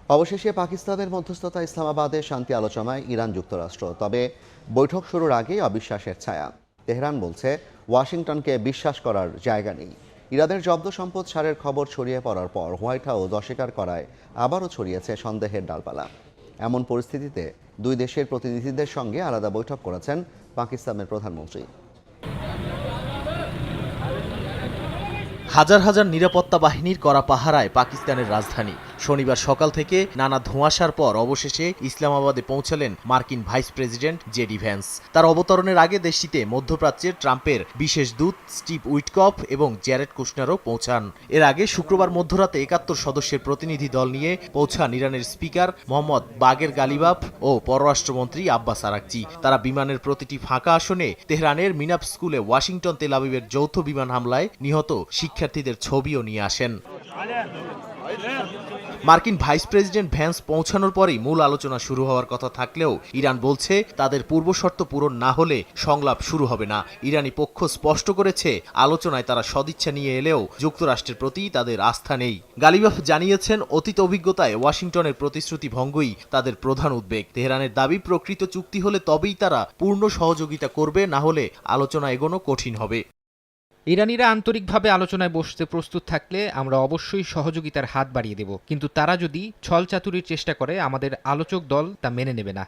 অবশেষে পাকিস্তানের মধ্যস্থতা ইসলামাবাদে শান্তি আলোচনায় ইরান যুক্তরাষ্ট্র, তবে বৈঠক শুরুর আগেই অবিশ্বাসের ছায়া। তেহরান বলছে ওয়াশিংটনকে বিশ্বাস করার জায়গা নেই। ইরানের জব্দ সম্পদ ছাড়ের খবর ছড়িয়ে পড়ার পর হোয়াইট হাউস অস্বীকার করায় আবারও ছড়িয়েছে সন্দেহের ডালপালা। এমন পরিস্থিতিতে দুই দেশের প্রতিনিধিদের সঙ্গে আলাদা বৈঠক করেছেন পাকিস্তানের প্রধানমন্ত্রী। হাজার হাজার নিরাপত্তা বাহিনীর কড়া পাহারায় পাকিস্তানের রাজধানী। শনিবার সকাল থেকে নানা ধোঁয়াশার পর অবশেষে ইসলামাবাদে পৌঁছালেন মার্কিন ভাইস প্রেসিডেন্ট জেডি ভ্যান্স। তার অবতরণের আগে দেশটিতে মধ্যপ্রাচ্যের ট্রাম্পের বিশেষ দূত স্টিভ উইটকফ এবং জ্যারেড কুশনারও পৌঁছান। এর আগে শুক্রবার মধ্যরাতে ৭১ সদস্যের প্রতিনিধি দল নিয়ে পৌঁছান ইরানের স্পিকার মোহাম্মদ বাগের গালিবাফ ও পররাষ্ট্রমন্ত্রী আব্বাস আরাকচি। তারা বিমানের প্রতিটি ফাঁকা আসনে তেহরানের মিনাপ স্কুলে ওয়াশিংটন তেল আবিবের যৌথ বিমান হামলায় নিহত শিক্ষার্থীদের ছবিও নিয়ে আসেন। মার্কিন ভাইস প্রেসিডেন্ট ভ্যান্স পৌঁছানোর পরেই মূল আলোচনা শুরু হওয়ার কথা থাকলেও ইরান বলছে তাদের পূর্বশর্ত পূরণ না হলে সংলাপ শুরু হবে না। ইরানি পক্ষ স্পষ্ট করেছে আলোচনায় তারা সদিচ্ছা নিয়ে এলেও যুক্তরাষ্ট্রের প্রতি তাদের আস্থা নেই। গালিবাফ জানিয়েছেন অতীত অভিজ্ঞতায় ওয়াশিংটনের প্রতিশ্রুতি ভঙ্গই তাদের প্রধান উদ্বেগ। তেহরানের দাবি প্রকৃত চুক্তি হলে তবেই তারা পূর্ণ সহযোগিতা করবে, না হলে আলোচনা এগোনো কঠিন হবে। ইরানিরা আন্তরিকভাবে আলোচনায় বসতে প্রস্তুত থাকলে আমরা অবশ্যই সহযোগিতার হাত বাড়িয়ে দেব, কিন্তু তারা যদি ছলচাতুরির চেষ্টা করে আমাদের আলোচক দল তা মেনে নেবে না।